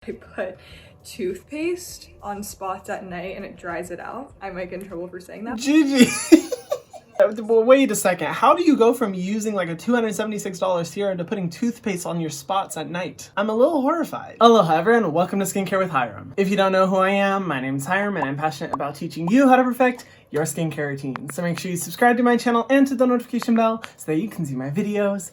I put toothpaste on spots at night and it dries it out. I might get in trouble for saying that. Gigi. Well, wait a second. How do you go from using like a $276 serum to putting toothpaste on your spots at night? I'm a little horrified. Aloha everyone, welcome to Skincare with Hyram. If you don't know who I am, my name is Hyram and I'm passionate about teaching you how to perfect your skincare routine. So make sure you subscribe to my channel and to the notification bell so that you can see my videos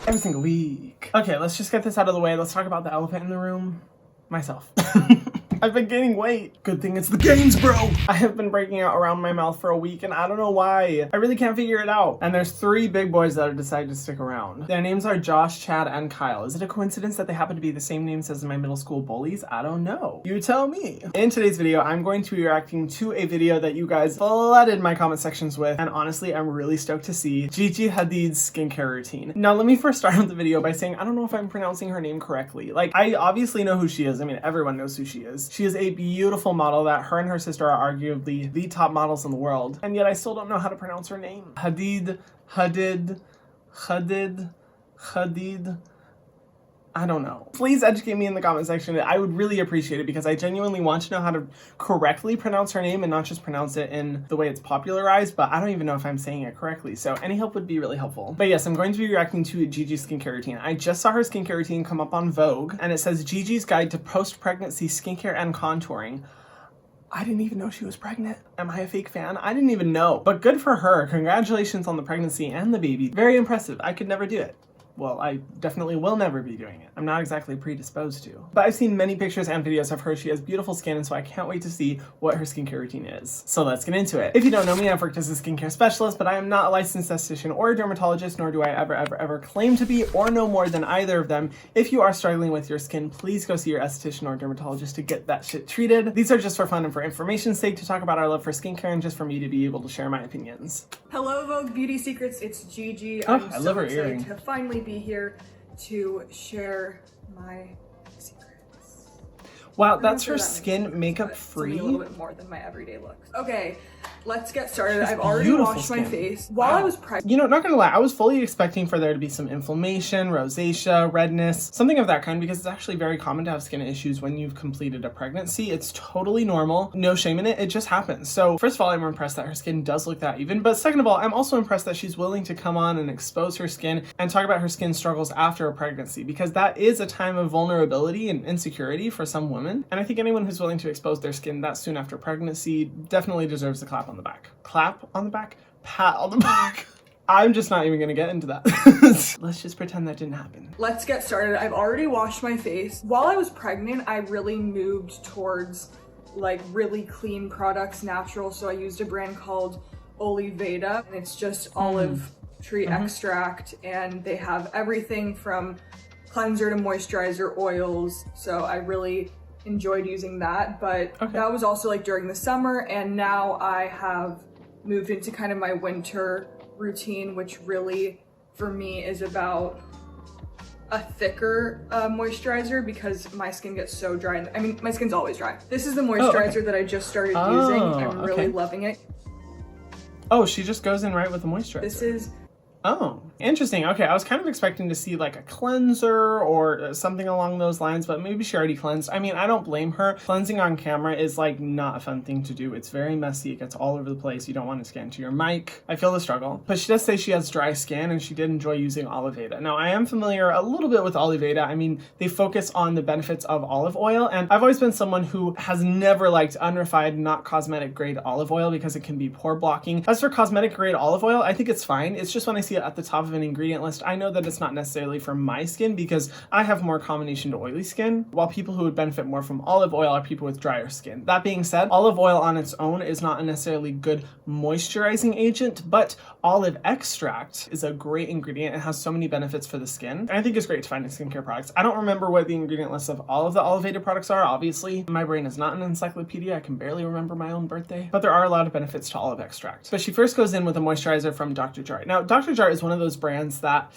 every single week. Okay, let's just get this out of the way. Let's talk about the elephant in the room. Myself. I've been gaining weight. Good thing it's the gains, bro. I have been breaking out around my mouth for a week and I don't know why. I really can't figure it out. And there's 3 big boys that have decided to stick around. Their names are Josh, Chad, and Kyle. Is it a coincidence that they happen to be the same names as my middle school bullies? I don't know. You tell me. In today's video, I'm going to be reacting to a video that you guys flooded my comment sections with. And honestly, I'm really stoked to see Gigi Hadid's skincare routine. Now, let me first start with the video by saying, I don't know if I'm pronouncing her name correctly. Like, I obviously know who she is. I mean, everyone knows who she is. She is a beautiful model that her and her sister are arguably the top models in the world. And yet I still don't know how to pronounce her name. Hadid. I don't know. Please educate me in the comment section. I would really appreciate it because I genuinely want to know how to correctly pronounce her name and not just pronounce it in the way it's popularized, but I don't even know if I'm saying it correctly. So any help would be really helpful. But yes, I'm going to be reacting to Gigi's skincare routine. I just saw her skincare routine come up on Vogue and it says Gigi's Guide to Post-Pregnancy Skincare and Contouring. I didn't even know she was pregnant. Am I a fake fan? I didn't even know. But good for her. Congratulations on the pregnancy and the baby. Very impressive. I could never do it. Well, I definitely will never be doing it. I'm not exactly predisposed to. But I've seen many pictures and videos of her. She has beautiful skin, and so I can't wait to see what her skincare routine is. So let's get into it. If you don't know me, I've worked as a skincare specialist, but I am not a licensed esthetician or a dermatologist, nor do I ever claim to be or know more than either of them. If you are struggling with your skin, please go see your esthetician or dermatologist to get that shit treated. These are just for fun and for information's sake, to talk about our love for skincare and just for me to be able to share my opinions. Hello, Vogue Beauty Secrets. It's Gigi. Oh, I love her earring. To finally be here to share my secrets. Wow, that's her skin makeup free. A little bit more than my everyday looks. Okay, let's get started. I've already washed my face while I was pregnant. You know, not gonna lie, I was fully expecting for there to be some inflammation, rosacea, redness, something of that kind, because it's actually very common to have skin issues when you've completed a pregnancy. It's totally normal. No shame in it. It just happens. So first of all, I'm impressed that her skin does look that even. But second of all, I'm also impressed that she's willing to come on and expose her skin and talk about her skin struggles after a pregnancy, because that is a time of vulnerability and insecurity for some women. And I think anyone who's willing to expose their skin that soon after pregnancy definitely deserves a clap on the back. Clap on the back? Pat on the back. I'm just not even gonna get into that. Let's just pretend that didn't happen. Let's get started. I've already washed my face. While I was pregnant, I really moved towards like really clean products, natural. So I used a brand called Oliveda, and it's just olive tree extract, and they have everything from cleanser to moisturizer, oils. So I really enjoyed using that, but that was also like during the summer, and now I have moved into kind of my winter routine, which really for me is about a thicker moisturizer because my skin gets so dry. I mean, my skin's always dry. This is the moisturizer that I just started using. I'm really loving it. Oh, she just goes in right with the moisturizer. This is Oh, interesting. Okay, I was kind of expecting to see like a cleanser or something along those lines, but maybe she already cleansed. I mean, I don't blame her. Cleansing on camera is like not a fun thing to do. It's very messy. It gets all over the place. You don't want it to get into your mic. I feel the struggle. But she does say she has dry skin and she did enjoy using Oliveda. Now, I am familiar a little bit with Oliveda. I mean, they focus on the benefits of olive oil, and I've always been someone who has never liked unrefined, not cosmetic grade olive oil because it can be pore blocking. As for cosmetic grade olive oil, I think it's fine. It's just when I see it at the top of an ingredient list, I know that it's not necessarily for my skin because I have more combination to oily skin, while people who would benefit more from olive oil are people with drier skin. That being said, olive oil on its own is not a necessarily good moisturizing agent, but olive extract is a great ingredient and has so many benefits for the skin. And I think it's great to find in skincare products. I don't remember what the ingredient list of all of the Oliveda products are. Obviously, my brain is not an encyclopedia. I can barely remember my own birthday, but there are a lot of benefits to olive extract. But she first goes in with a moisturizer from Dr. Jart. Now, Dr. Jart is one of those brands that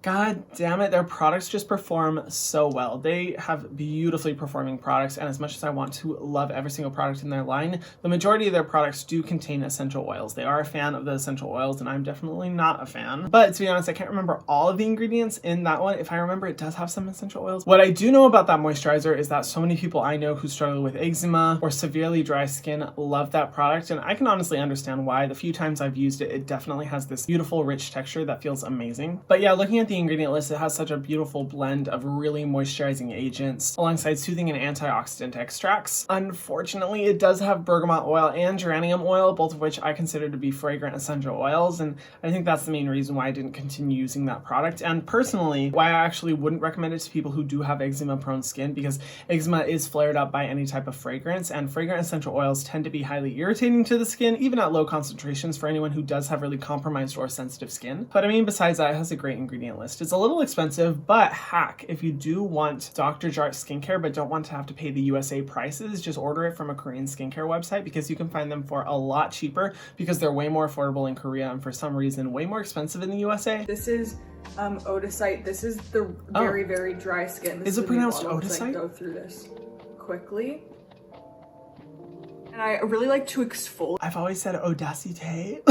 God damn it, their products just perform so well. They have beautifully performing products, and as much as I want to love every single product in their line, the majority of their products do contain essential oils. They are a fan of the essential oils, and I'm definitely not a fan. But to be honest, I can't remember all of the ingredients in that one. If I remember, it does have some essential oils. What I do know about that moisturizer is that so many people I know who struggle with eczema or severely dry skin love that product, and I can honestly understand why. The few times I've used it, it definitely has this beautiful, rich texture that feels amazing. But yeah, looking at the ingredient list, it has such a beautiful blend of really moisturizing agents alongside soothing and antioxidant extracts. Unfortunately, it does have bergamot oil and geranium oil, both of which I consider to be fragrant essential oils, and I think that's the main reason why I didn't continue using that product, and personally why I actually wouldn't recommend it to people who do have eczema prone skin, because eczema is flared up by any type of fragrance, and fragrant essential oils tend to be highly irritating to the skin, even at low concentrations, for anyone who does have really compromised or sensitive skin. But I mean, besides that, it has a great ingredient list. It's a little expensive, but hack, if you do want Dr. Jart skincare but don't want to have to pay the USA prices, just order it from a Korean skincare website, because you can find them for a lot cheaper, because they're way more affordable in Korea and for some reason way more expensive in the USA. This is Odacite. This is the very, very dry skin. This is it pronounced Odacite? Like, go through this quickly. And I really like to exfoliate. I've always said Audacité.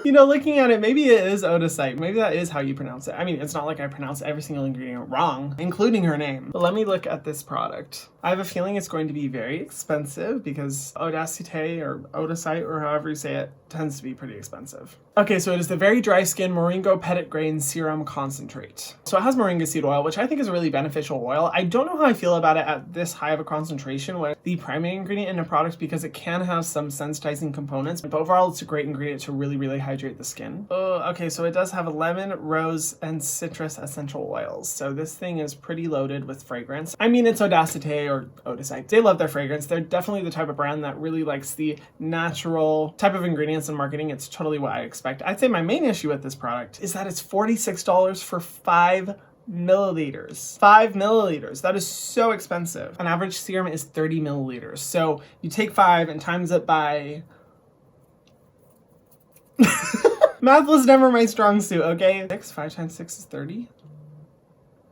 You know, looking at it, maybe it is Odacite. Maybe that is how you pronounce it. I mean, it's not like I pronounce every single ingredient wrong, including her name. But let me look at this product. I have a feeling it's going to be very expensive because Audacité or Odacite, or however you say it, tends to be pretty expensive. Okay, so it is the Very Dry Skin Moringa Petit Grain Serum Concentrate. So it has moringa seed oil, which I think is a really beneficial oil. I don't know how I feel about it at this high of a concentration with the primary ingredient in a product, because it can have some sensitizing components, but overall it's a great ingredient to really, really hydrate the skin. Okay, so it does have lemon, rose, and citrus essential oils. So this thing is pretty loaded with fragrance. I mean, it's Audacité or Odacite. They love their fragrance. They're definitely the type of brand that really likes the natural type of ingredients and marketing. It's totally what I expect. I'd say my main issue with this product is that it's $46 for 5 milliliters. 5 milliliters. That is so expensive. An average serum is 30 milliliters. So you take 5 and times it by... Math was never my strong suit, okay? 5 times 6 is 30?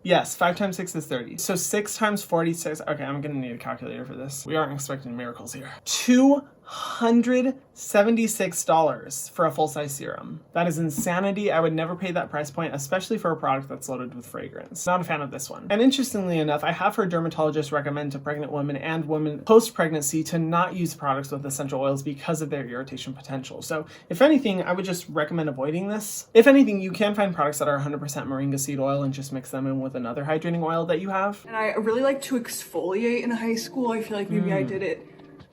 Yes, 5 times 6 is 30. So 6 times 46. Okay, I'm gonna need a calculator for this. We aren't expecting miracles here. $276 for a full-size serum. That is insanity. I would never pay that price point, especially for a product that's loaded with fragrance. Not a fan of this one. And interestingly enough, I have heard dermatologists recommend to pregnant women and women post-pregnancy to not use products with essential oils because of their irritation potential. So if anything, I would just recommend avoiding this. If anything, you can find products that are 100% moringa seed oil and just mix them in with another hydrating oil that you have. And I really like to exfoliate in high school. I feel like maybe I did it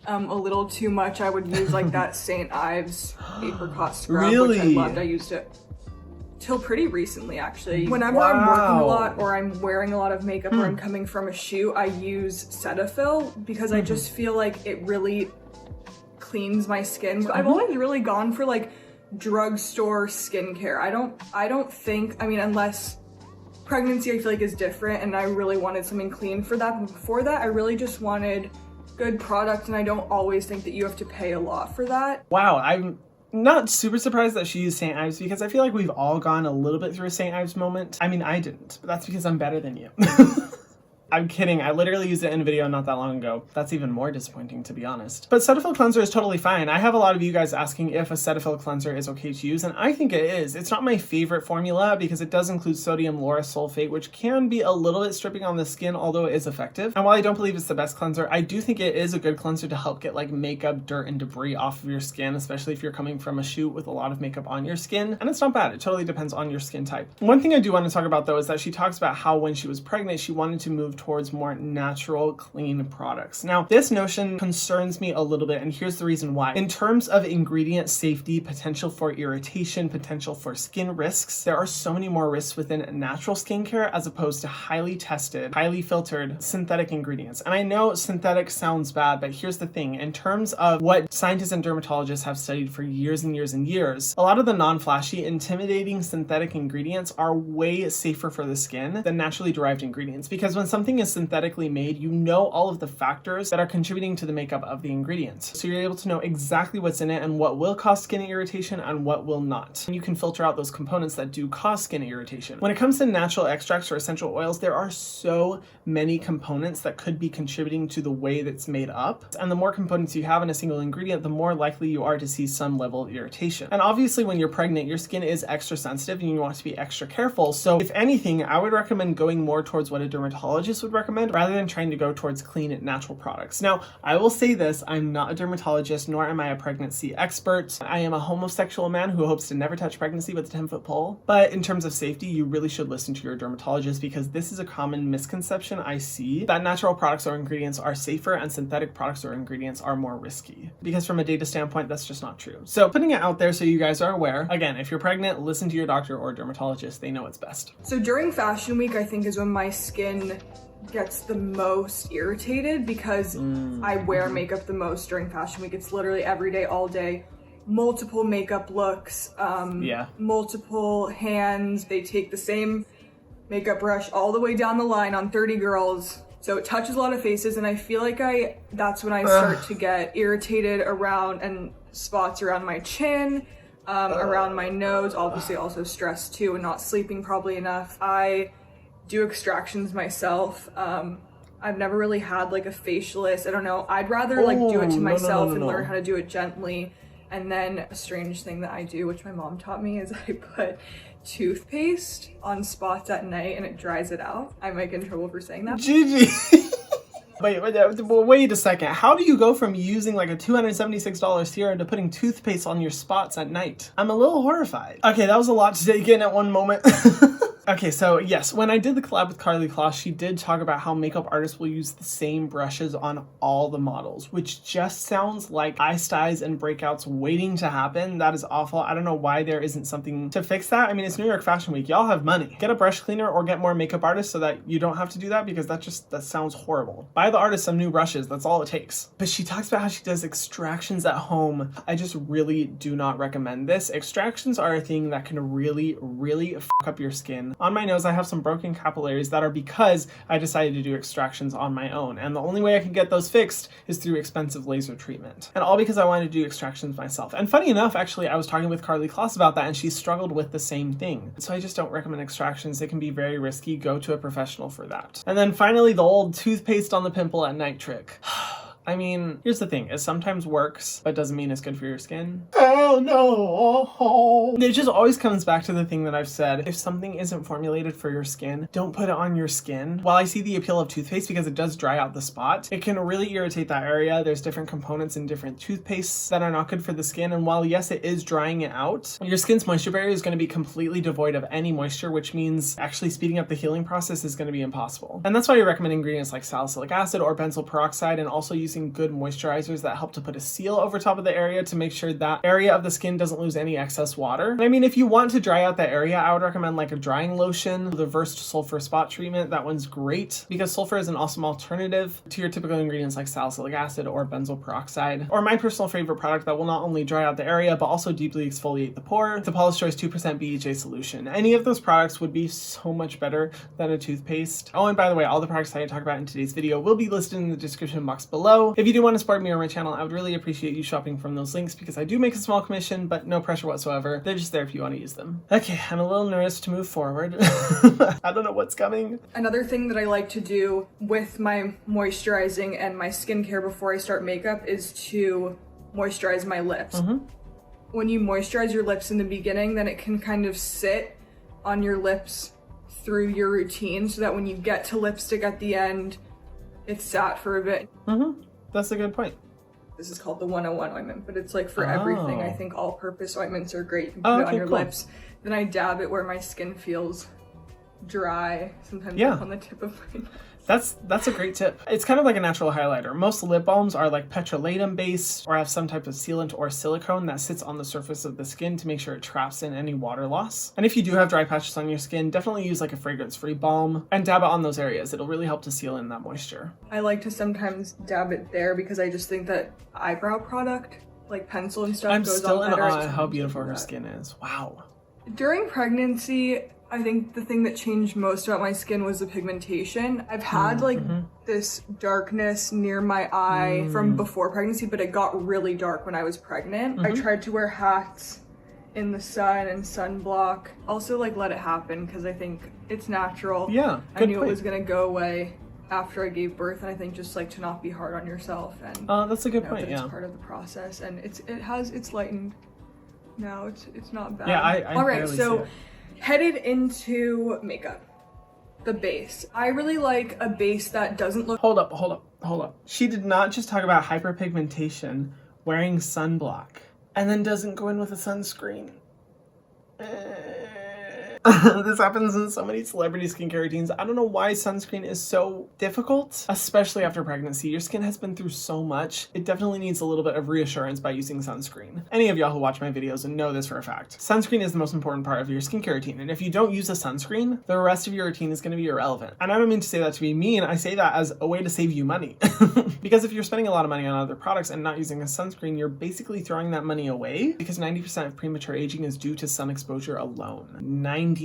a little too much. I would use like that St. Ives apricot scrub, really? Which I loved. I used it till pretty recently, actually. Whenever I'm working a lot or I'm wearing a lot of makeup or I'm coming from a shoot, I use Cetaphil because I just feel like it really cleans my skin. I've always really gone for like drugstore skincare. I don't think, I mean, unless pregnancy I feel like is different and I really wanted something clean for that. But before that, I really just wanted good product, and I don't always think that you have to pay a lot for that. Wow, I'm not super surprised that she used St. Ives, because I feel like we've all gone a little bit through a St. Ives moment. I mean, I didn't, but that's because I'm better than you. I'm kidding. I literally used it in a video not that long ago. That's even more disappointing, to be honest. But Cetaphil cleanser is totally fine. I have a lot of you guys asking if a Cetaphil cleanser is okay to use, and I think it is. It's not my favorite formula because it does include sodium lauryl sulfate, which can be a little bit stripping on the skin, although it is effective. And while I don't believe it's the best cleanser, I do think it is a good cleanser to help get like makeup, dirt, and debris off of your skin, especially if you're coming from a shoot with a lot of makeup on your skin. And it's not bad. It totally depends on your skin type. One thing I do want to talk about though is that she talks about how when she was pregnant, she wanted to move towards more natural, clean products. Now, this notion concerns me a little bit, and here's the reason why. In terms of ingredient safety, potential for irritation, potential for skin risks, there are so many more risks within natural skincare as opposed to highly tested, highly filtered synthetic ingredients. And I know synthetic sounds bad, but here's the thing. In terms of what scientists and dermatologists have studied for years and years and years, a lot of the non-flashy, intimidating synthetic ingredients are way safer for the skin than naturally derived ingredients. Because when something something is synthetically made, you know all of the factors that are contributing to the makeup of the ingredients. So you're able to know exactly what's in it and what will cause skin irritation and what will not. And you can filter out those components that do cause skin irritation. When it comes to natural extracts or essential oils, there are so many components that could be contributing to the way that's made up. And the more components you have in a single ingredient, the more likely you are to see some level of irritation. And obviously when you're pregnant, your skin is extra sensitive and you want to be extra careful. So if anything, I would recommend going more towards what a dermatologist would recommend rather than trying to go towards clean natural products. Now, I will say this, I'm not a dermatologist, nor am I a pregnancy expert. I am a homosexual man who hopes to never touch pregnancy with a 10-foot pole. But in terms of safety, you really should listen to your dermatologist because this is a common misconception I see that natural products or ingredients are safer and synthetic products or ingredients are more risky. Because from a data standpoint, that's just not true. So putting it out there so you guys are aware, again, if you're pregnant, listen to your doctor or dermatologist. They know what's best. So during fashion week, I think is when my skin gets the most irritated because I wear makeup the most during fashion week. It's literally every day, all day. Multiple makeup looks, multiple hands. They take the same makeup brush all the way down the line on 30 girls. So it touches a lot of faces, and I feel like that's when I start to get irritated around and spots around my chin, around my nose, obviously also stress too and not sleeping probably enough. I do extractions myself. I've never really had like a facialist. I don't know. I'd rather like do it to myself and learn how to do it gently. And then a strange thing that I do, which my mom taught me, is I put toothpaste on spots at night and it dries it out. I might get in trouble for saying that. Gigi! Wait a second. How do you go from using like a $276 serum to putting toothpaste on your spots at night? I'm a little horrified. Okay, that was a lot to take in at one moment. Okay, so yes, when I did the collab with Karlie Kloss, she did talk about how makeup artists will use the same brushes on all the models, which just sounds like eye styes and breakouts waiting to happen. That is awful. I don't know why there isn't something to fix that. I mean, it's New York Fashion Week. Y'all have money. Get a brush cleaner or get more makeup artists so that you don't have to do that because that sounds horrible. Buy the artist some new brushes. That's all it takes. But she talks about how she does extractions at home. I just really do not recommend this. Extractions are a thing that can really, really fuck up your skin. On my nose, I have some broken capillaries that are because I decided to do extractions on my own. And the only way I can get those fixed is through expensive laser treatment. And all because I wanted to do extractions myself. And funny enough, actually, I was talking with Karlie Kloss about that and she struggled with the same thing. So I just don't recommend extractions. They can be very risky. Go to a professional for that. And then finally, the old toothpaste on the pimple at night trick. I mean, here's the thing, it sometimes works, but doesn't mean it's good for your skin. Oh no! It just always comes back to the thing that I've said. If something isn't formulated for your skin, don't put it on your skin. While I see the appeal of toothpaste because it does dry out the spot, it can really irritate that area. There's different components in different toothpastes that are not good for the skin. And while yes, it is drying it out, your skin's moisture barrier is going to be completely devoid of any moisture, which means actually speeding up the healing process is going to be impossible. And that's why I recommend ingredients like salicylic acid or benzoyl peroxide, and also using good moisturizers that help to put a seal over top of the area to make sure that area of the skin doesn't lose any excess water. I mean, if you want to dry out that area, I would recommend like a drying lotion, the reversed sulfur spot treatment. That one's great because sulfur is an awesome alternative to your typical ingredients like salicylic acid or benzoyl peroxide. Or my personal favorite product that will not only dry out the area but also deeply exfoliate the pore, the Paula's Choice 2% BHA solution. Any of those products would be so much better than a toothpaste. Oh, and by the way, all the products that I talk about in today's video will be listed in the description box below. If you do want to support me or my channel, I would really appreciate you shopping from those links because I do make a small commission, but no pressure whatsoever. They're just there if you want to use them. Okay, I'm a little nervous to move forward. I don't know what's coming. Another thing that I like to do with my moisturizing and my skincare before I start makeup is to moisturize my lips. When you moisturize your lips in the beginning, then it can kind of sit on your lips through your routine so that when you get to lipstick at the end, it's sat for a bit. That's a good point. This is called the 101 ointment, but it's like for everything. I think all-purpose ointments are great. You can put it on your lips. Then I dab it where my skin feels dry, sometimes like on the tip of my nose. That's a great tip. It's kind of like a natural highlighter. Most lip balms are like petrolatum based or have some type of sealant or silicone that sits on the surface of the skin to make sure it traps in any water loss. And if you do have dry patches on your skin, definitely use like a fragrance-free balm and dab it on those areas. It'll really help to seal in that moisture. I like to sometimes dab it there because I just think that eyebrow product, like pencil and stuff, I'm goes still on in better. awe at how beautiful her skin is. Wow. During pregnancy, I think the thing that changed most about my skin was the pigmentation. I've had like this darkness near my eye from before pregnancy, but it got really dark when I was pregnant. I tried to wear hats in the sun and sunblock. Also like let it happen because I think it's natural. Yeah, I knew it was gonna go away after I gave birth, and I think just like to not be hard on yourself, and that's a good point. It's part of the process, and it's lightened now. It's not bad. Yeah, I all right, barely so see it. Headed into makeup, the base. I really like a base that doesn't look. Hold up. She did not just talk about hyperpigmentation, wearing sunblock, and then doesn't go in with a sunscreen. This happens in so many celebrity skincare routines. I don't know why sunscreen is so difficult, especially after pregnancy. Your skin has been through so much. It definitely needs a little bit of reassurance by using sunscreen. Any of y'all who watch my videos and know this for a fact. Sunscreen is the most important part of your skincare routine, and if you don't use a sunscreen, the rest of your routine is going to be irrelevant. And I don't mean to say that to be mean, I say that as a way to save you money. Because if you're spending a lot of money on other products and not using a sunscreen, you're basically throwing that money away, because 90% of premature aging is due to sun exposure alone. 90%.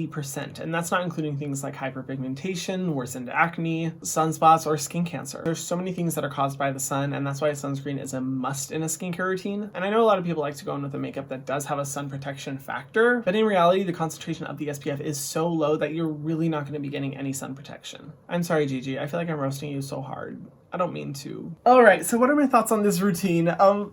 And that's not including things like hyperpigmentation, worsened acne, sunspots, or skin cancer. There's so many things that are caused by the sun, and that's why a sunscreen is a must in a skincare routine. And I know a lot of people like to go in with a makeup that does have a sun protection factor, but in reality, the concentration of the SPF is so low that you're really not going to be getting any sun protection. I'm sorry, Gigi. I feel like I'm roasting you so hard. I don't mean to. All right, so what are my thoughts on this routine? I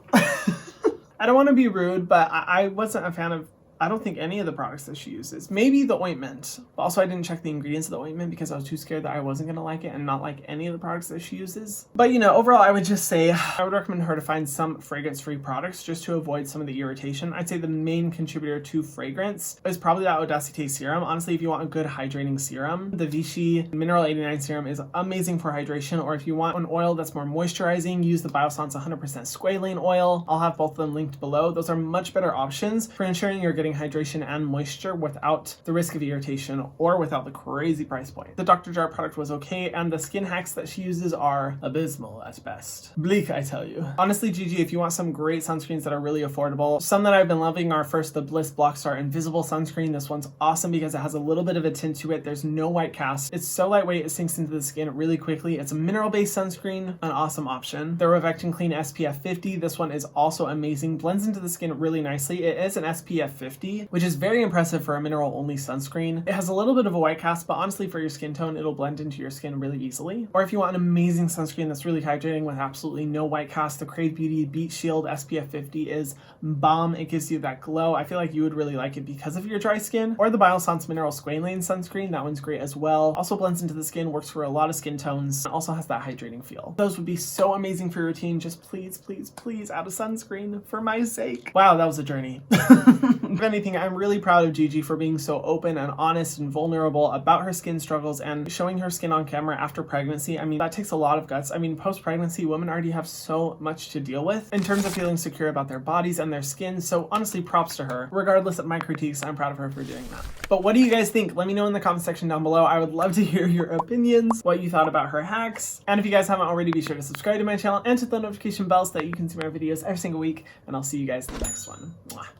don't want to be rude, but I wasn't a fan of, I don't think, any of the products that she uses. Maybe the ointment. Also, I didn't check the ingredients of the ointment because I was too scared that I wasn't gonna like it and not like any of the products that she uses. But you know, overall, I would just say I would recommend her to find some fragrance-free products just to avoid some of the irritation. I'd say the main contributor to fragrance is probably that Audacité serum. Honestly, if you want a good hydrating serum, the Vichy Mineral 89 serum is amazing for hydration. Or if you want an oil that's more moisturizing, use the Biossance 100% squalane oil. I'll have both of them linked below. Those are much better options for ensuring you're getting hydration and moisture without the risk of irritation or without the crazy price point. The Dr. Jart product was okay, and the skin hacks that she uses are abysmal at best. Bleak, I tell you. Honestly, Gigi, if you want some great sunscreens that are really affordable, some that I've been loving are first the Bliss Blockstar Invisible Sunscreen. This one's awesome because it has a little bit of a tint to it. There's no white cast. It's so lightweight, it sinks into the skin really quickly. It's a mineral-based sunscreen, an awesome option. The Revectin Clean SPF 50. This one is also amazing. Blends into the skin really nicely. It is an SPF 50, which is very impressive for a mineral-only sunscreen. It has a little bit of a white cast, but honestly for your skin tone, it'll blend into your skin really easily. Or if you want an amazing sunscreen that's really hydrating with absolutely no white cast, the Crave Beauty Beat Shield SPF 50 is bomb. It gives you that glow. I feel like you would really like it because of your dry skin. Or the Biossance Mineral Squalane Sunscreen. That one's great as well. Also blends into the skin, works for a lot of skin tones, and also has that hydrating feel. Those would be so amazing for your routine. Just please, please, please add a sunscreen for my sake. Wow, that was a journey. If anything, I'm really proud of Gigi for being so open and honest and vulnerable about her skin struggles and showing her skin on camera after pregnancy. I mean, that takes a lot of guts. I mean, post-pregnancy, women already have so much to deal with in terms of feeling secure about their bodies and their skin. So honestly, props to her. Regardless of my critiques, I'm proud of her for doing that. But what do you guys think? Let me know in the comment section down below. I would love to hear your opinions, what you thought about her hacks. And if you guys haven't already, be sure to subscribe to my channel and hit the notification bell so that you can see my videos every single week. And I'll see you guys in the next one. Mwah.